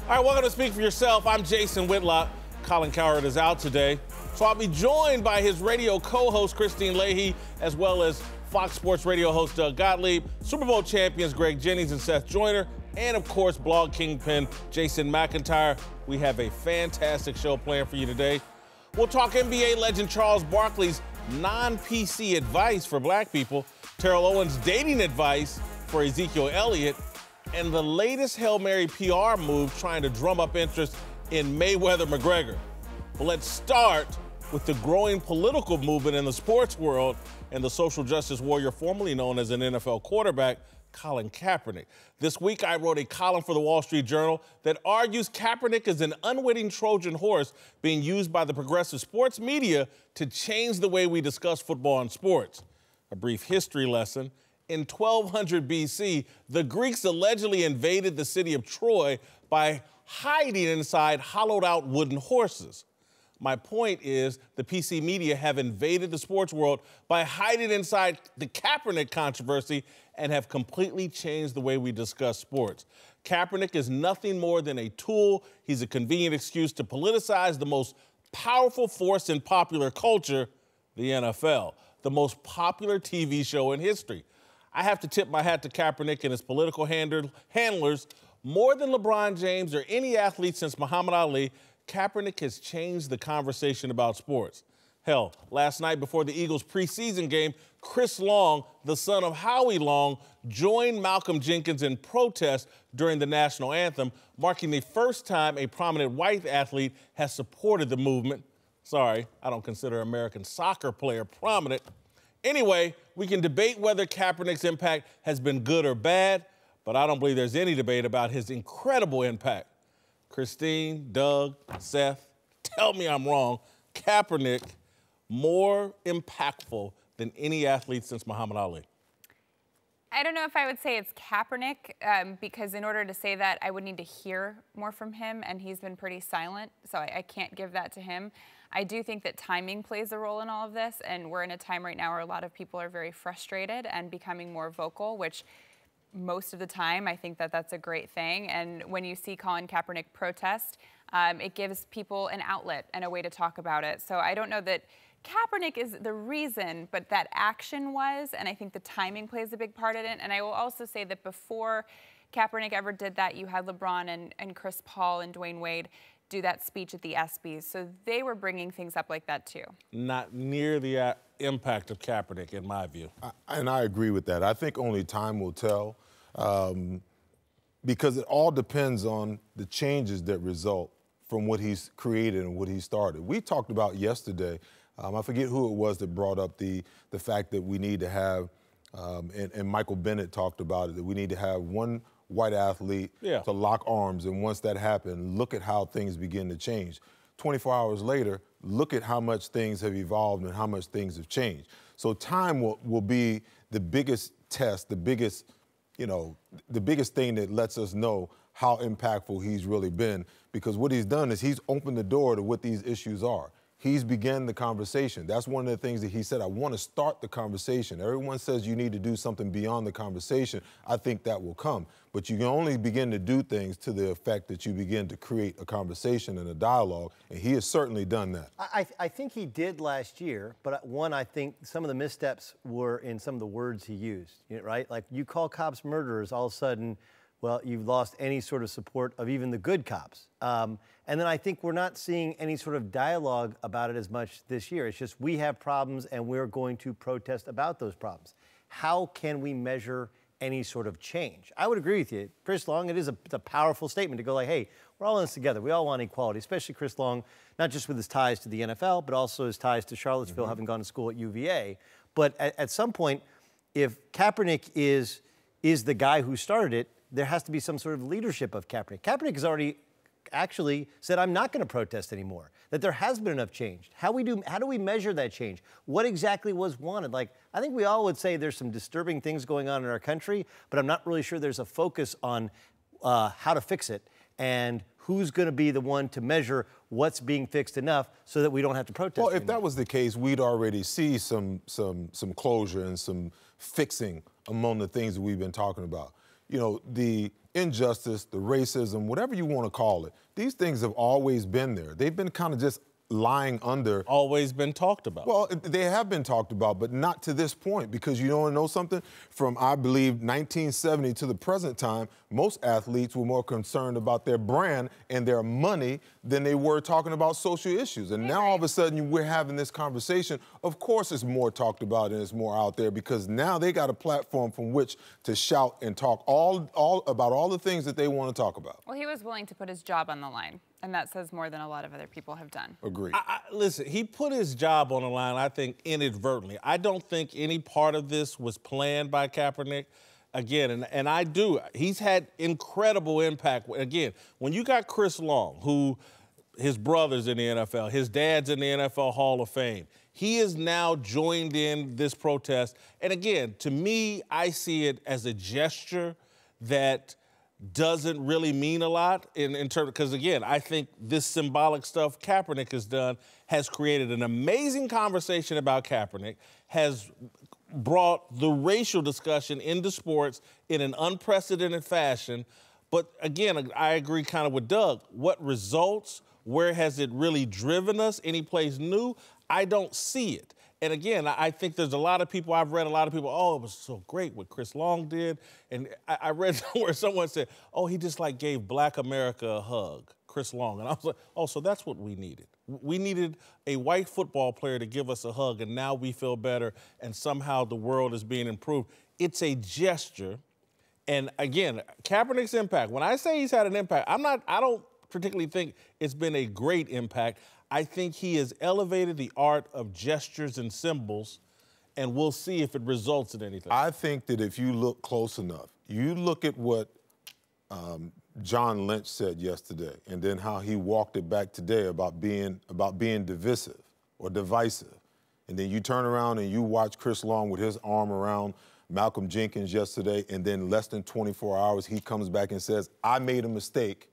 All right, welcome to Speak for Yourself. I'm Jason Whitlock. Colin Cowherd is out today, so I'll be joined by his radio co-host, Christine Leahy, as well as Fox Sports radio host Doug Gottlieb, Super Bowl champions Greg Jennings and Seth Joyner, and, of course, blog kingpin Jason McIntyre. We have a fantastic show planned for you today. We'll talk NBA legend Charles Barkley's non-PC advice for black people, Terrell Owens' dating advice for Ezekiel Elliott, and the latest Hail Mary PR move trying to drum up interest in Mayweather-McGregor. But let's start with the growing political movement in the sports world and the social justice warrior formerly known as an NFL quarterback, Colin Kaepernick. This week, I wrote a column for the Wall Street Journal that argues Kaepernick is an unwitting Trojan horse being used by the progressive sports media to change the way we discuss football and sports. A brief history lesson. In 1200 BC, the Greeks allegedly invaded the city of Troy by hiding inside hollowed-out wooden horses. My point is the PC media have invaded the sports world by hiding inside the Kaepernick controversy and have completely changed the way we discuss sports. Kaepernick is nothing more than a tool. He's a convenient excuse to politicize the most powerful force in popular culture, the NFL, the most popular TV show in history. I have to tip my hat to Kaepernick and his political handlers. More than LeBron James or any athlete since Muhammad Ali, Kaepernick has changed the conversation about sports. Hell, last night before the Eagles' preseason game, Chris Long, the son of Howie Long, joined Malcolm Jenkins in protest during the national anthem, marking the first time a prominent white athlete has supported the movement. Sorry, I don't consider American soccer player prominent. Anyway, we can debate whether Kaepernick's impact has been good or bad, but I don't believe there's any debate about his incredible impact. Christine, Doug, Seth, tell me I'm wrong. Kaepernick, more impactful than any athlete since Muhammad Ali. I don't know if I would say it's Kaepernick, because in order to say that, I would need to hear more from him, and he's been pretty silent, so I can't give that to him. I do think that timing plays a role in all of this, and we're in a time right now where a lot of people are very frustrated and becoming more vocal, which most of the time I think that that's a great thing. And when you see Colin Kaepernick protest, it gives people an outlet and a way to talk about it. So I don't know that Kaepernick is the reason, but that action was, and I think the timing plays a big part in it. And I will also say that before Kaepernick ever did that, you had LeBron and Chris Paul and Dwayne Wade do that speech at the ESPYs. So they were bringing things up like that too. Not near the impact of Kaepernick, in my view. And I agree with that. I think only time will tell, because it all depends on the changes that result from what he's created and what he started. We talked about yesterday, I forget who it was that brought up the fact that we need to have, and Michael Bennett talked about it, that we need to have one white athlete to lock arms, and once that happened, look at how things begin to change. 24 hours later, look at how much things have evolved and how much things have changed. So time will be the biggest test, the biggest thing that lets us know how impactful he's really been, because what he's done is he's opened the door to what these issues are. He's begun the conversation. That's one of the things that he said, I want to start the conversation. Everyone says you need to do something beyond the conversation. I think that will come. But you can only begin to do things to the effect that you begin to create a conversation and a dialogue, and he has certainly done that. I think he did last year, but one, I think some of the missteps were in some of the words he used, right? Like, you call cops murderers, all of a sudden, well, you've lost any sort of support of even the good cops. And then I think we're not seeing any sort of dialogue about it as much this year. It's just, we have problems and we're going to protest about those problems. How can we measure any sort of change? I would agree with you. Chris Long, it's a powerful statement to go like, hey, we're all in this together. We all want equality, especially Chris Long, not just with his ties to the NFL, but also his ties to Charlottesville, having gone to school at UVA. But at some point, if Kaepernick is the guy who started it, there has to be some sort of leadership of Kaepernick. Kaepernick has already actually said, I'm not going to protest anymore, that there has been enough change. How do we measure that change? What exactly was wanted? Like, I think we all would say there's some disturbing things going on in our country, but I'm not really sure there's a focus on how to fix it and who's going to be the one to measure what's being fixed enough so that we don't have to protest Well, if anymore. that was the case, we'd already see some closure and some fixing among the things that we've been talking about. You know, the injustice, the racism, whatever you want to call it, these things have always been there. They've been kind of just lying under. Always been talked about. Well, they have been talked about, but not to this point, because you want to know something? From, I believe, 1970 to the present time, most athletes were more concerned about their brand and their money than they were talking about social issues. And now all of a sudden we're having this conversation. Of course it's more talked about and it's more out there, because now they got a platform from which to shout and talk all about all the things that they want to talk about. Well, he was willing to put his job on the line, and that says more than a lot of other people have done. Agreed. Listen, he put his job on the line, I think, inadvertently. I don't think any part of this was planned by Kaepernick. Again, and I do. He's had incredible impact. Again, when you got Chris Long, who his brother's in the NFL, his dad's in the NFL Hall of Fame, he is now joined in this protest. And again, to me, I see it as a gesture that doesn't really mean a lot in terms, because again, I think this symbolic stuff Kaepernick has done has created an amazing conversation about Kaepernick, has brought the racial discussion into sports in an unprecedented fashion. But again, I agree kind of with Doug. What results? Where has it really driven us? Any place new? I don't see it. And again, I think there's a lot of people, I've read a lot of people, oh, it was so great what Chris Long did. And I read somewhere someone said, oh, he just like gave Black America a hug, Chris Long. And I was like, oh, so that's what we needed. We needed a white football player to give us a hug, and now we feel better, and somehow the world is being improved. It's a gesture. And again, Kaepernick's impact, when I say he's had an impact, I don't particularly think it's been a great impact. I think he has elevated the art of gestures and symbols, and we'll see if it results in anything. I think that if you look close enough, you look at what John Lynch said yesterday, and then how he walked it back today about being divisive or divisive. And then you turn around and you watch Chris Long with his arm around Malcolm Jenkins yesterday, and then less than 24 hours, he comes back and says, I made a mistake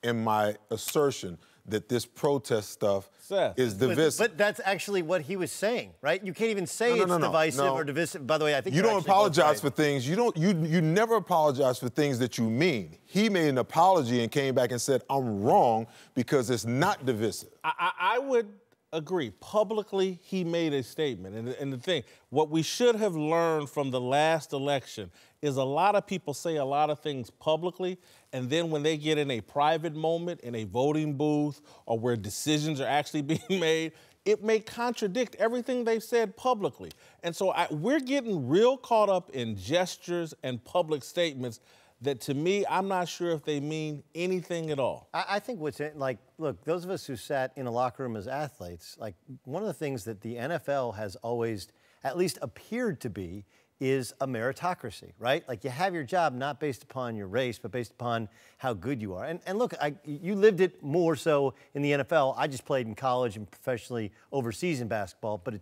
in my assertion that this protest stuff is divisive. But that's actually what he was saying, right? You can't even say it's divisive or divisive. By the way, I think you don't apologize for things. You never apologize for things that you mean. He made an apology and came back and said, I'm wrong because it's not divisive. I would agree. Publicly, he made a statement. And the thing, what we should have learned from the last election is a lot of people say a lot of things publicly, and then when they get in a private moment, in a voting booth, or where decisions are actually being made, it may contradict everything they've said publicly. And so we're getting real caught up in gestures and public statements that, to me, I'm not sure if they mean anything at all. I think look, those of us who sat in a locker room as athletes, like, one of the things that the NFL has always at least appeared to be is a meritocracy, right? Like, you have your job not based upon your race, but based upon how good you are. And look, you lived it more so in the NFL. I just played in college and professionally overseas in basketball, but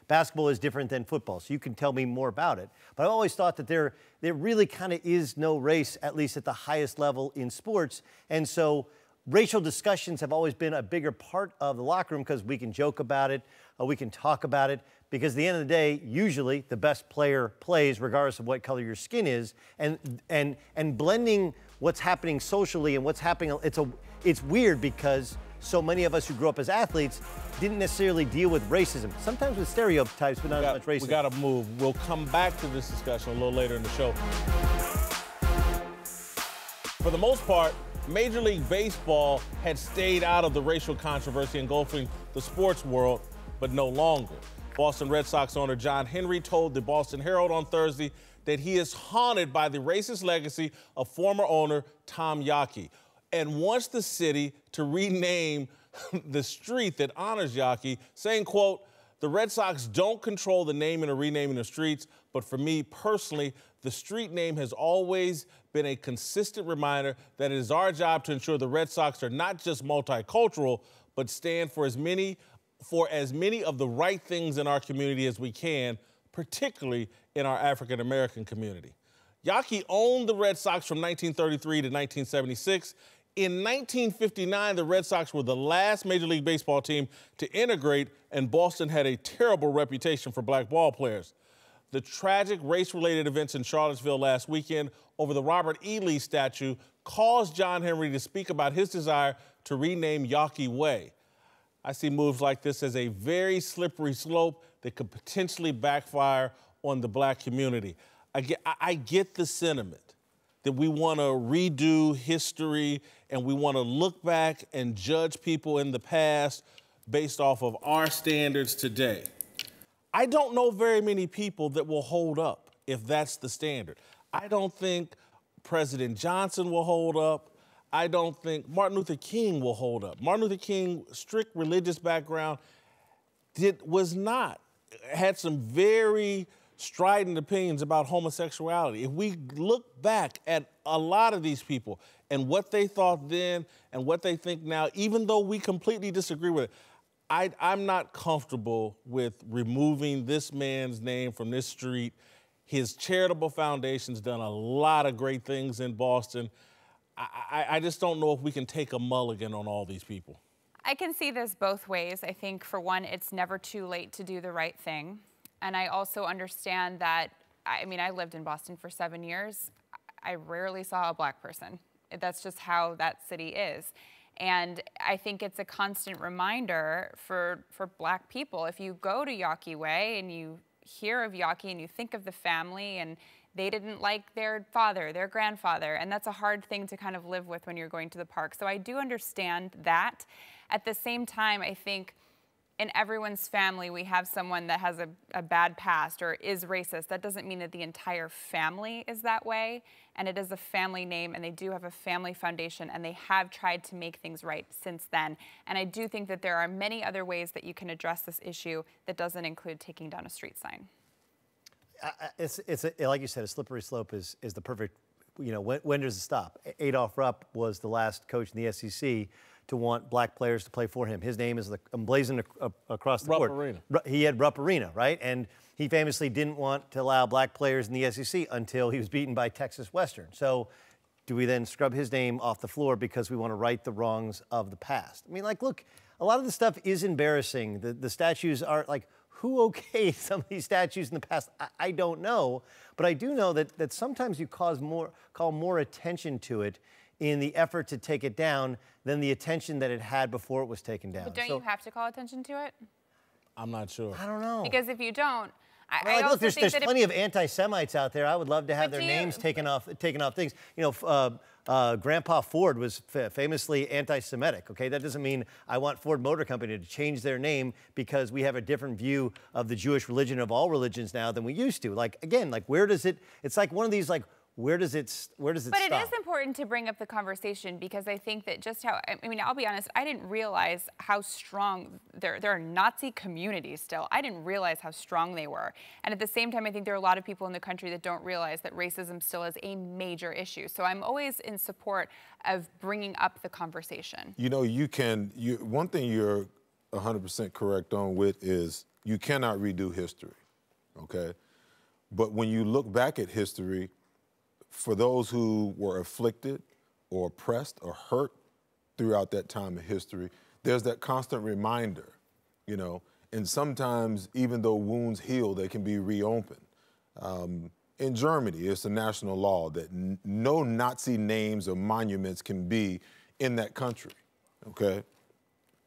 basketball is different than football, so you can tell me more about it. But I've always thought that there really kind of is no race, at least at the highest level in sports. And so racial discussions have always been a bigger part of the locker room because we can joke about it, we can talk about it. Because at the end of the day, usually the best player plays regardless of what color your skin is, and blending what's happening socially and what's happening, it's weird because so many of us who grew up as athletes didn't necessarily deal with racism. Sometimes with stereotypes, but not as much racism. We got to move. We'll come back to this discussion a little later in the show. For the most part, Major League Baseball had stayed out of the racial controversy engulfing the sports world, but no longer. Boston Red Sox owner John Henry told the Boston Herald on Thursday that he is haunted by the racist legacy of former owner Tom Yawkey and wants the city to rename the street that honors Yawkey, saying, quote, the Red Sox don't control the naming or renaming of streets, but for me personally, the street name has always been a consistent reminder that it is our job to ensure the Red Sox are not just multicultural, but stand for as many of the right things in our community as we can, particularly in our African-American community. Yawkey owned the Red Sox from 1933 to 1976. In 1959, the Red Sox were the last Major League Baseball team to integrate, and Boston had a terrible reputation for black ball players. the tragic race-related events in Charlottesville last weekend over the Robert E. Lee statue caused John Henry to speak about his desire to rename Yawkey Way. I see moves like this as a very slippery slope that could potentially backfire on the black community. I get the sentiment that we want to redo history and we want to look back and judge people in the past based off of our standards today. I don't know very many people that will hold up if that's the standard. I don't think President Johnson will hold up. I don't think Martin Luther King will hold up. Martin Luther King, strict religious background, had some very strident opinions about homosexuality. If we look back at a lot of these people and what they thought then and what they think now, even though we completely disagree with it, I'm not comfortable with removing this man's name from this street. His charitable foundation's done a lot of great things in Boston. I just don't know if we can take a mulligan on all these people. I can see this both ways. I think, for one, it's never too late to do the right thing. And I also understand that, I mean, I lived in Boston for 7 years. I rarely saw a black person. That's just how that city is. And I think it's a constant reminder for black people. If you go to Yawkey Way and you hear of Yawkey and you think of the family and they didn't like their father, their grandfather, and that's a hard thing to kind of live with when you're going to the park. So I do understand that. At the same time, I think in everyone's family, we have someone that has a bad past or is racist. That doesn't mean that the entire family is that way. And it is a family name, and they do have a family foundation, and they have tried to make things right since then. And I do think that there are many other ways that you can address this issue that doesn't include taking down a street sign. Like you said, a slippery slope is the perfect, when does it stop? Adolph Rupp was the last coach in the SEC to want black players to play for him. His name is emblazoned across the court. Arena. He had Rupp Arena, right? And he famously didn't want to allow black players in the SEC until he was beaten by Texas Western. So do we then scrub his name off the floor because we want to right the wrongs of the past? I mean, look, a lot of this stuff is embarrassing. The statues are who okayed some of these statues in the past? I don't know. But I do know that sometimes you call more attention to it in the effort to take it down than the attention that it had before it was taken down. But don't you have to call attention to it? I'm not sure. I don't know. Because if you don't, look, there's plenty of anti-Semites out there. I would love to have their names taken off things. Grandpa Ford was famously anti-Semitic. Okay, that doesn't mean I want Ford Motor Company to change their name because we have a different view of the Jewish religion, of all religions now, than we used to. Where does it? It's like one of these where does it stop? But it is important to bring up the conversation because I think that I'll be honest, I didn't realize how strong, there are Nazi communities still. I didn't realize how strong they were. And at the same time, I think there are a lot of people in the country that don't realize that racism still is a major issue. So I'm always in support of bringing up the conversation. One thing you're 100% correct on with is you cannot redo history, okay? But when you look back at history, for those who were afflicted or oppressed or hurt throughout that time of history, there's that constant reminder, and sometimes even though wounds heal, they can be reopened. In Germany, it's a national law that no Nazi names or monuments can be in that country, okay?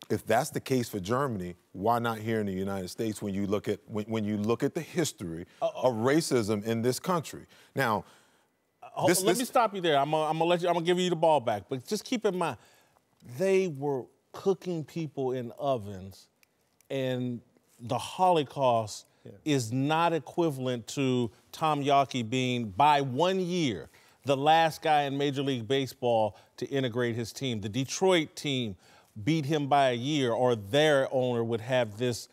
If that's the case for Germany, why not here in the United States when you look at the history of racism in this country? Now, let me stop you there. I'm gonna give you the ball back, but just keep in mind, they were cooking people in ovens, and the Holocaust is not equivalent to Tom Yawkey being, by 1 year, the last guy in Major League Baseball to integrate his team. The Detroit team beat him by a year, or their owner would have this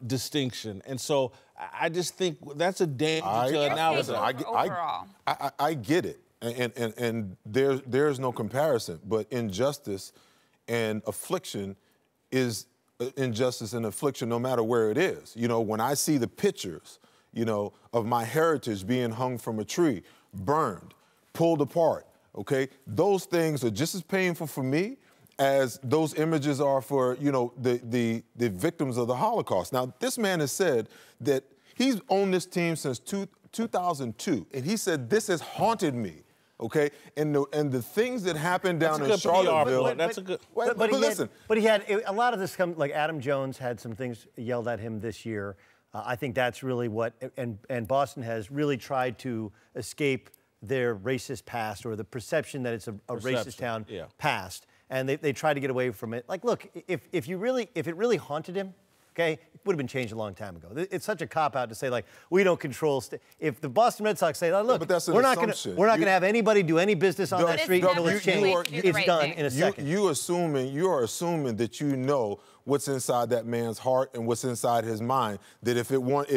distinction. And so I just think that's a damage to analysis. I get it, and there's no comparison. But injustice and affliction is injustice and affliction no matter where it is. When I see the pictures, of my heritage being hung from a tree, burned, pulled apart, okay, those things are just as painful for me as those images are for, the victims of the Holocaust. Now, this man has said that He's on this team since 2002, and he said, this has haunted me. Okay, and the things that happened down in Charlottesville. That's a good. But listen. He had a lot of this come, like Adam Jones had some things yelled at him this year. I think that's really what, and Boston has really tried to escape their racist past, or the perception that it's a racist town past, and they tried to get away from it. Like, look, if it really haunted him, okay, it would have been changed a long time ago. It's such a cop-out to say, like, we don't control. If the Boston Red Sox say, look, but that's an we're not going to have anybody do any business on that street until it's changed. It's done in a second. You are assuming that you know what's inside that man's heart and what's inside his mind. That if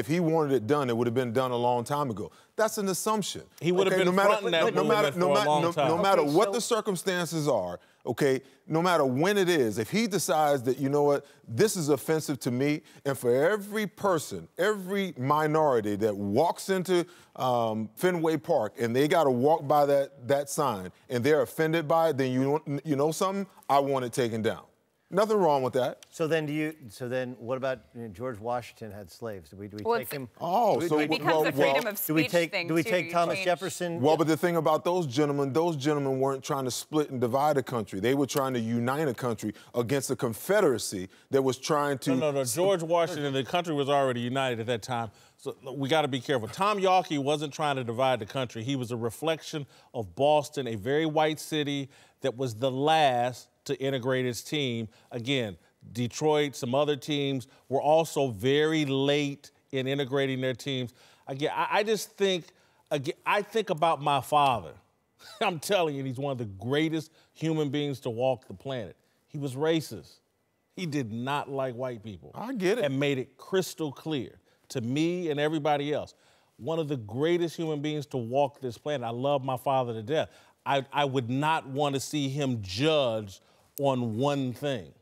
he wanted it done, it would have been done a long time ago. That's an assumption. He would have been fronting that movement for a long time. No matter what the circumstances are, okay, no matter when it is, if he decides that, you know what, this is offensive to me, and for every person, every minority that walks into Fenway Park and they got to walk by that sign and they're offended by it, then you know something? I want it taken down. Nothing wrong with that. So then what about George Washington had slaves? Do we take him? Oh, so it becomes a freedom of speech thing. Do we take Thomas Jefferson? Well, but the thing about those gentlemen weren't trying to split and divide a country. They were trying to unite a country against a confederacy that was trying to... No. George Washington, the country was already united at that time. So we got to be careful. Tom Yawkey wasn't trying to divide the country. He was a reflection of Boston, a very white city that was the last to integrate its team. Again, Detroit, some other teams were also very late in integrating their teams. Again, I just think, I think about my father. I'm telling you, he's one of the greatest human beings to walk the planet. He was racist. He did not like white people. I get it. And made it crystal clear to me and everybody else. One of the greatest human beings to walk this planet. I love my father to death. I would not want to see him judged on one thing.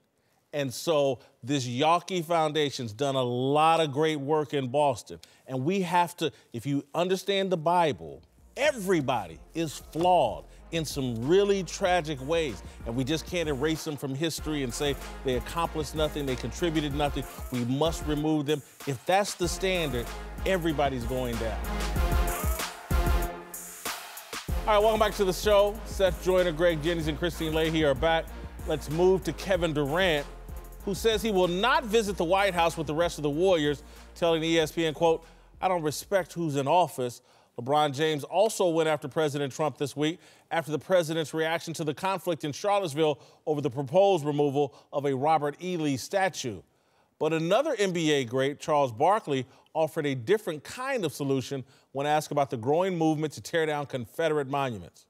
And so this Yawkey Foundation's done a lot of great work in Boston. And we have to, if you understand the Bible, everybody is flawed in some really tragic ways. And we just can't erase them from history and say they accomplished nothing, they contributed nothing. We must remove them. If that's the standard, everybody's going down. All right, welcome back to the show. Seth Joyner, Greg Jennings, and Christine Leahy are back. Let's move to Kevin Durant, who says he will not visit the White House with the rest of the Warriors, telling ESPN, quote, I don't respect who's in office. LeBron James also went after President Trump this week after the president's reaction to the conflict in Charlottesville over the proposed removal of a Robert E. Lee statue. But another NBA great, Charles Barkley, offered a different kind of solution when asked about the growing movement to tear down Confederate monuments.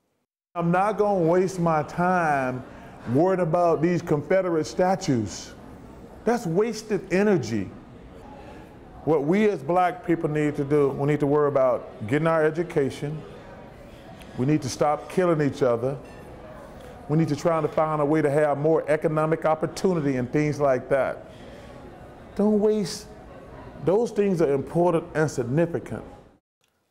I'm not going to waste my time worried about these Confederate statues. That's wasted energy. What we as black people need to do, we need to worry about getting our education. We need to stop killing each other. We need to try to find a way to have more economic opportunity and things like that. Don't waste, those things are important and significant.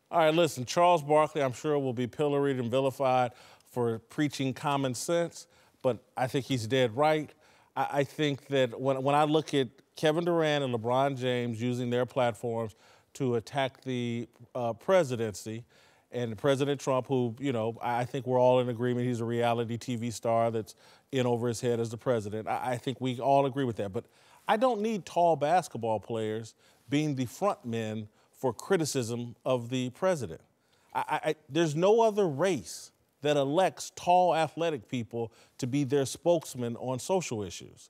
All right, listen, Charles Barkley, I'm sure, will be pilloried and vilified for preaching common sense, but I think he's dead right. I think that when I look at Kevin Durant and LeBron James using their platforms to attack the presidency, and President Trump, who, you know, I think we're all in agreement he's a reality TV star that's in over his head as the president. I think we all agree with that. But I don't need tall basketball players being the front men for criticism of the president. There's no other race that elects tall athletic people to be their spokesman on social issues.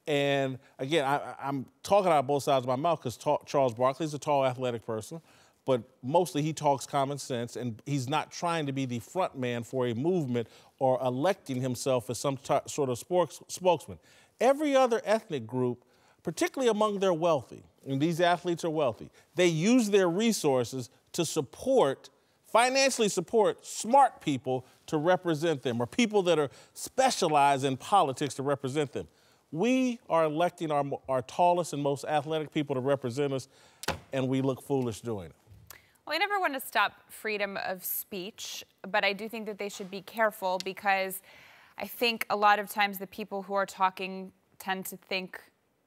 And again, I'm talking out both sides of my mouth because Charles Barkley's a tall athletic person, but mostly he talks common sense, and he's not trying to be the front man for a movement or electing himself as some sort of spokesman. Every other ethnic group, particularly among their wealthy, and these athletes are wealthy, they use their resources to financially support smart people to represent them, or people that are specialized in politics to represent them. We are electing our tallest and most athletic people to represent us, and we look foolish doing it. Well, I never want to stop freedom of speech, but I do think that they should be careful, because I think a lot of times the people who are talking tend to think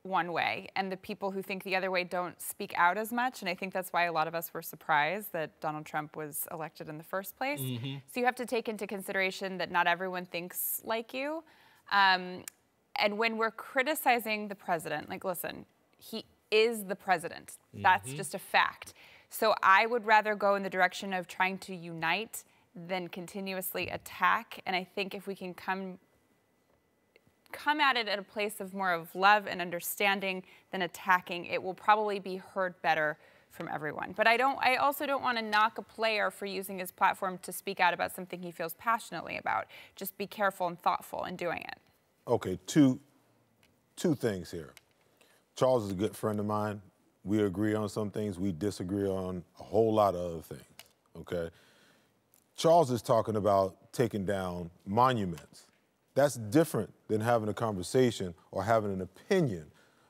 one way, and the people who think the other way don't speak out as much. And I think that's why a lot of us were surprised that Donald Trump was elected in the first place. So you have to take into consideration that not everyone thinks like you. And when we're criticizing the president, like, listen, he is the president. That's just a fact. So I would rather go in the direction of trying to unite than continuously attack. And I think if we can come at it at a place of more of love and understanding than attacking, it will probably be heard better from everyone. But I also don't want to knock a player for using his platform to speak out about something he feels passionately about. Just be careful and thoughtful in doing it. Okay, two things here. Charles is a good friend of mine. We agree on some things. We disagree on a whole lot of other things, okay? Charles is talking about taking down monuments. That's different than having a conversation or having an opinion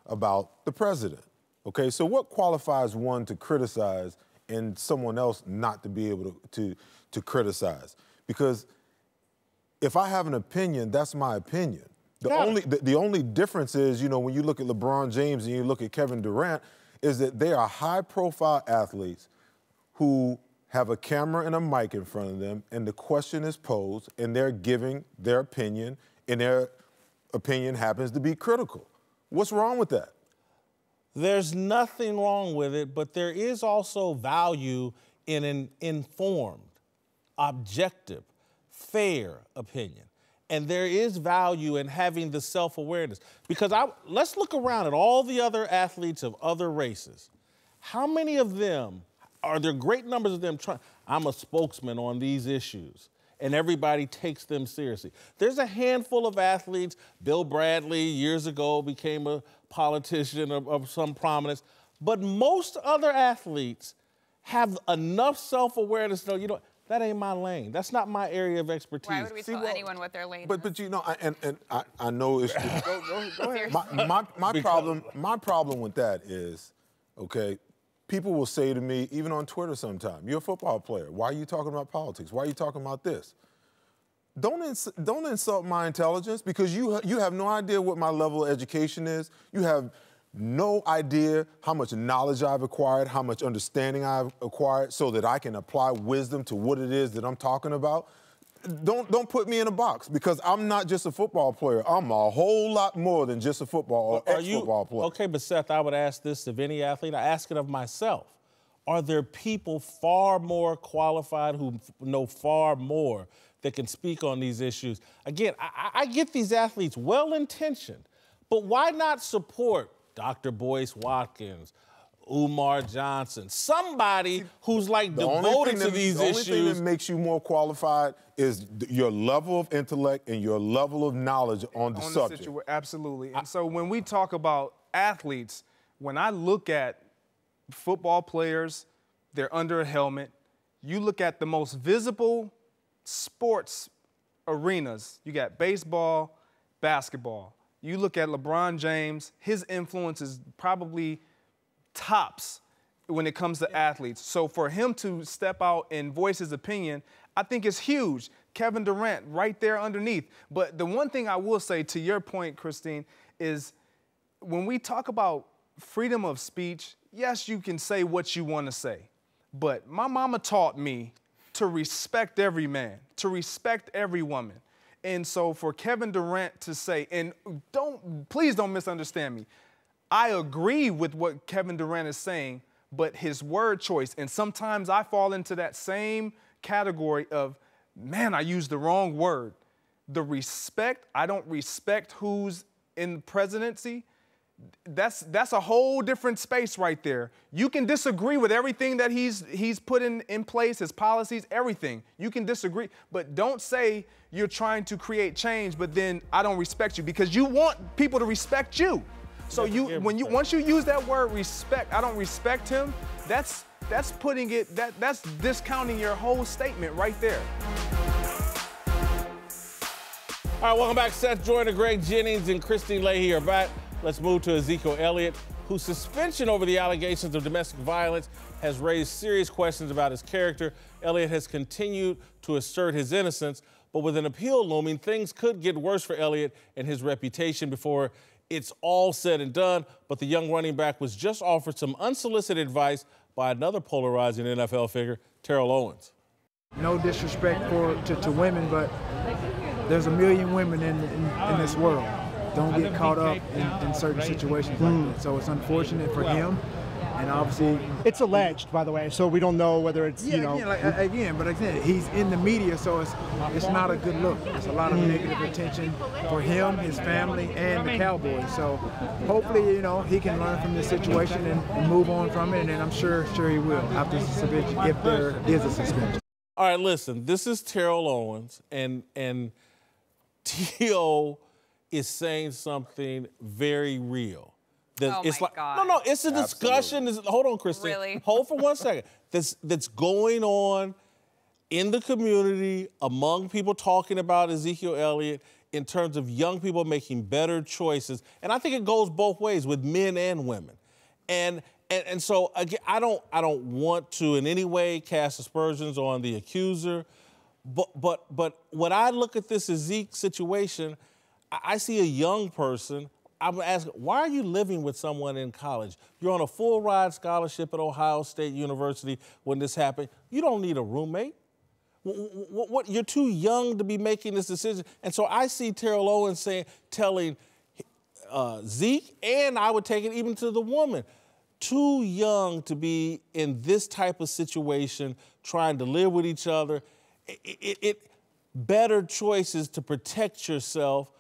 about the president, okay? So what qualifies one to criticize and someone else not to be able to criticize? Because if I have an opinion, that's my opinion. The only difference is, you know, when you look at LeBron James and you look at Kevin Durant, is that they are high-profile athletes who have a camera and a mic in front of them, and the question is posed, and they're giving their opinion, and their opinion happens to be critical. What's wrong with that? There's nothing wrong with it, but there is also value in an informed, objective, fair opinion. And there is value in having the self-awareness. Because let's look around at all the other athletes of other races. How many of them, are there great numbers of them trying, I'm a spokesman on these issues, and everybody takes them seriously? There's a handful of athletes. Bill Bradley years ago became a politician of some prominence. But most other athletes have enough self-awareness to know, you know, that ain't my lane. That's not my area of expertise. Why would we tell anyone what their lane is? But you know, I know it's Go ahead. my problem with that is, okay, people will say to me, even on Twitter sometime, you're a football player. Why are you talking about politics? Why are you talking about this? Don't insult my intelligence, because you have no idea what my level of education is. You have no idea how much knowledge I've acquired, how much understanding I've acquired, so that I can apply wisdom to what it is that I'm talking about. Don't put me in a box, because I'm not just a football player. I'm a whole lot more than just a football or ex-football player. Okay, but Seth, I would ask this of any athlete. I ask it of myself. Are there people far more qualified who know far more that can speak on these issues? Again, I get these athletes well-intentioned, but why not support Dr. Boyce Watkins, Umar Johnson, somebody who's like devoted to these issues? The only thing that makes you more qualified is your level of intellect and your level of knowledge on the subject. Absolutely. And so when we talk about athletes, when I look at football players, they're under a helmet. You look at the most visible sports arenas. You got baseball, basketball. You look at LeBron James, his influence is probably tops when it comes to athletes. So for him to step out and voice his opinion, I think is huge. Kevin Durant right there underneath. But the one thing I will say, to your point, Christine, is when we talk about freedom of speech, yes, you can say what you want to say. But my mama taught me to respect every man, to respect every woman. And so for Kevin Durant to say, and please don't misunderstand me, I agree with what Kevin Durant is saying, but his word choice, and sometimes I fall into that same category of, man, I used the wrong word. The respect, I don't respect who's in the presidency. That's a whole different space right there. You can disagree with everything that he's put in place, his policies, everything. You can disagree, but don't say you're trying to create change, but then I don't respect you, because you want people to respect you. So once you use that word respect, I don't respect him, that's discounting your whole statement right there. All right, welcome back. Seth Joyner, Greg Jennings, and Christine Leahy are back. Let's move to Ezekiel Elliott, whose suspension over the allegations of domestic violence has raised serious questions about his character. Elliott has continued to assert his innocence, but with an appeal looming, things could get worse for Elliott and his reputation before it's all said and done, but the young running back was just offered some unsolicited advice by another polarizing NFL figure, Terrell Owens. No disrespect to women, but there's a million women in this world. Don't get caught up in certain situations like that. So it's unfortunate for him, and obviously it's alleged, by the way, so we don't know whether it's but again, he's in the media, so it's not a good look. It's a lot of negative attention for him, his family, and the Cowboys. So hopefully, he can learn from this situation and move on from it, and I'm sure he will after the suspension, if there is a suspension. All right, listen, this is Terrell Owens, and T.O. is saying something very real. God. No, it's a discussion. Hold on, Christine. Really? Hold for 1 second. That's going on in the community among people talking about Ezekiel Elliott in terms of young people making better choices. And I think it goes both ways with men and women. And so again, I don't want to in any way cast aspersions on the accuser, but when I look at this Zeke situation, I see a young person. I'm asking, why are you living with someone in college? You're on a full ride scholarship at Ohio State University when this happened. You don't need a roommate. What? You're too young to be making this decision. And so I see Terrell Owens telling Zeke, and I would take it even to the woman, too young to be in this type of situation, trying to live with each other. Better choices to protect yourself.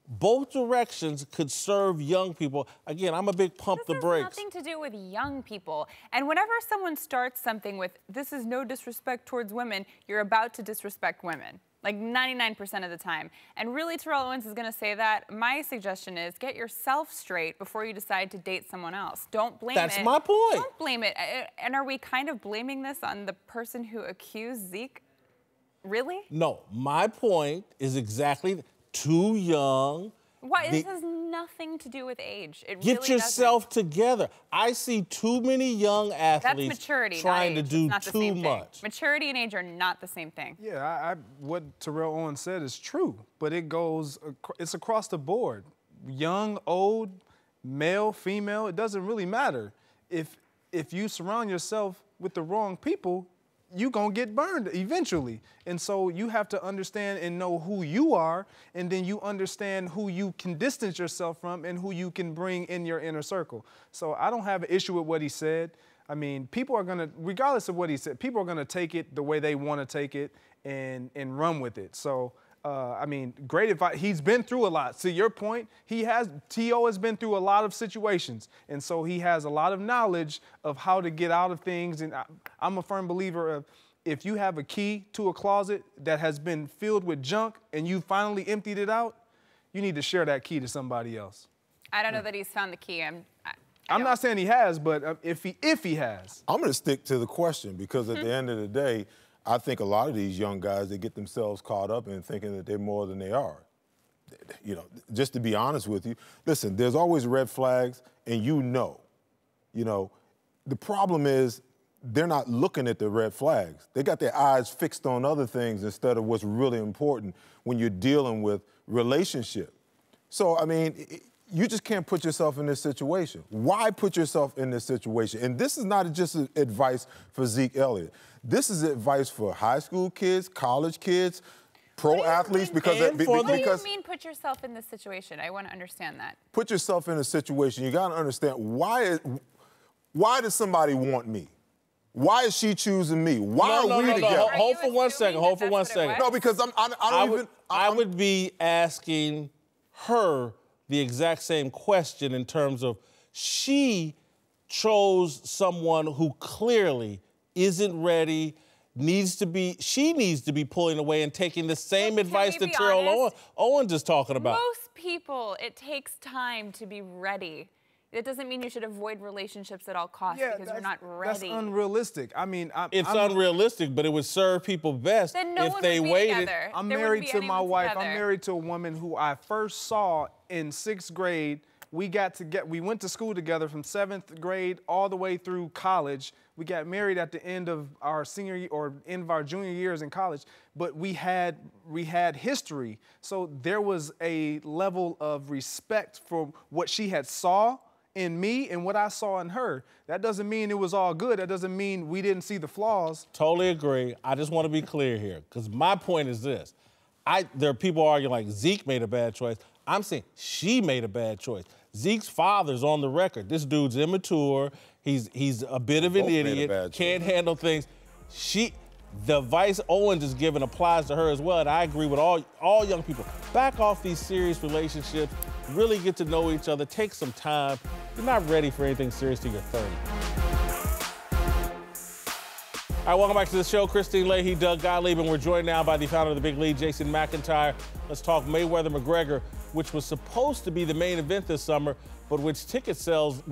Both directions could serve young people. Again, I'm a big pump the brakes. This has nothing to do with young people. And whenever someone starts something with, this is no disrespect towards women, you're about to disrespect women. Like 99% of the time. And really, Terrell Owens is going to say that. My suggestion is get yourself straight before you decide to date someone else. Don't blame it. That's my point. Don't blame it. And are we kind of blaming this on the person who accused Zeke? Really? No, my point is exactly too young. Why? This has nothing to do with age. It Get really yourself doesn't. Together. I see too many young athletes That's maturity, trying not to age. do It's not too much. Maturity and age are not the same thing. Yeah, what Terrell Owens said is true, but it's across the board. Young, old, male, female, it doesn't really matter. If you surround yourself with the wrong people, you're going to get burned eventually. And so you have to understand and know who you are, and then you understand who you can distance yourself from and who you can bring in your inner circle. So I don't have an issue with what he said. I mean, people are going to, regardless of what he said, people are going to take it the way they want to take it and run with it. So, I mean, great advice. He's been through a lot. To your point, T.O. has been through a lot of situations. And so he has a lot of knowledge of how to get out of things. And I'm a firm believer of if you have a key to a closet that has been filled with junk and you finally emptied it out, you need to share that key to somebody else. I don't know that he's found the key. I'm not saying he has, but if he has. I'm going to stick to the question because at the end of the day, I think a lot of these young guys, they get themselves caught up in thinking that they're more than they are. Just to be honest with you, listen, there's always red flags, and the problem is they're not looking at the red flags. They got their eyes fixed on other things instead of what's really important when you're dealing with relationship. So, I mean, you just can't put yourself in this situation. Why put yourself in this situation? And this is not just advice for Zeke Elliott. This is advice for high school kids, college kids, pro athletes. What do you mean put yourself in this situation? I want to understand that. Put yourself in a situation. You got to understand why does somebody want me? Why is she choosing me? Why are we together? Hold for 1 second. Hold for 1 second. No, because I would be asking her the exact same question in terms of she chose someone who clearly isn't ready, she needs to be pulling away and taking the same advice that Terrell Owens is talking about. Most people, it takes time to be ready. It doesn't mean you should avoid relationships at all costs because you're not ready. That's unrealistic. I mean, it's unrealistic, but it would serve people best if they waited. I'm married to my wife. I'm married to a woman who I first saw in 6th grade we went to school together from 7th grade all the way through college. We got married at the end of our senior year or end of our junior years in college, but we had history. So there was a level of respect for what she had saw in me and what I saw in her. That doesn't mean it was all good. That doesn't mean we didn't see the flaws. Totally agree. I just want to be clear here, because my point is this. There are people arguing like Zeke made a bad choice. I'm saying she made a bad choice. Zeke's father's on the record. This dude's immature. He's a bit of an idiot, can't handle things. The advice Owens is giving applies to her as well, and I agree with all young people. Back off these serious relationships, really get to know each other, take some time. You're not ready for anything serious till you're 30. All right, welcome back to the show. Christine Leahy, Doug Gottlieb, and we're joined now by the founder of the Big League, Jason McIntyre. Let's talk Mayweather-McGregor, which was supposed to be the main event this summer, but with ticket sales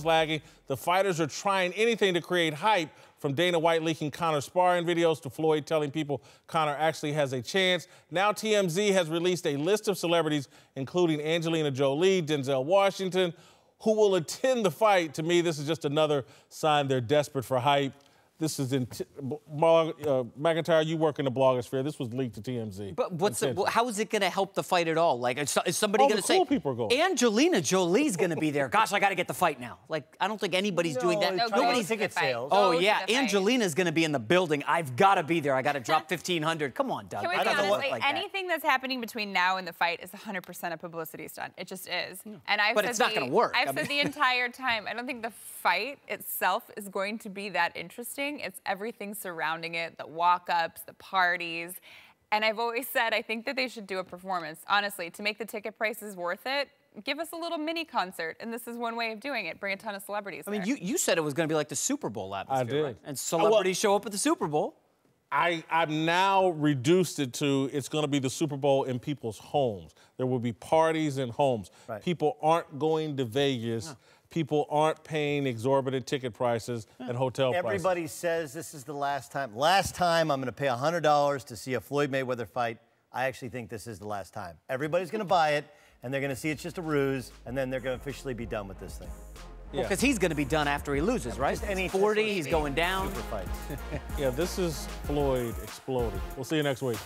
lagging, the fighters are trying anything to create hype, from Dana White leaking Conor sparring videos to Floyd telling people Conor actually has a chance. Now TMZ has released a list of celebrities, including Angelina Jolie, Denzel Washington, who will attend the fight. To me, this is just another sign they're desperate for hype. This is McIntyre, you work in the blogosphere. This was leaked to TMZ. But how is it going to help the fight at all? Like, is somebody going to say, cool people are going. Angelina Jolie's going to be there? Gosh, I got to get the fight now. Like, I don't think anybody's doing that. Nobody's ticket sales. Oh, yeah, Angelina's going to be in the building. I've got to be there. I got to drop $1,500. Come on, Doug. Can we be honest? Like anything that's happening between now and the fight is 100% a publicity stunt. It just is. And but it's not going to work. I've said the entire time, I don't think the fight itself is going to be that interesting. It's everything surrounding it, the walk-ups, the parties. And I've always said I think that they should do a performance. Honestly, to make the ticket prices worth it, give us a little mini concert. And this is one way of doing it. Bring a ton of celebrities there. I mean, you said it was going to be like the Super Bowl atmosphere. I did. Right? And celebrities show up at the Super Bowl. I've now reduced it to it's going to be the Super Bowl in people's homes. There will be parties in homes. Right. People aren't going to Vegas. No. People aren't paying exorbitant ticket prices and hotel prices. Everybody says this is the last time. Last time I'm going to pay $100 to see a Floyd Mayweather fight. I actually think this is the last time. Everybody's going to buy it, and they're going to see it's just a ruse, and then they're going to officially be done with this thing. Well, because he's going to be done after he loses, right? He's 40, he's going down. Super fights. Yeah, this is Floyd exploding. We'll see you next week.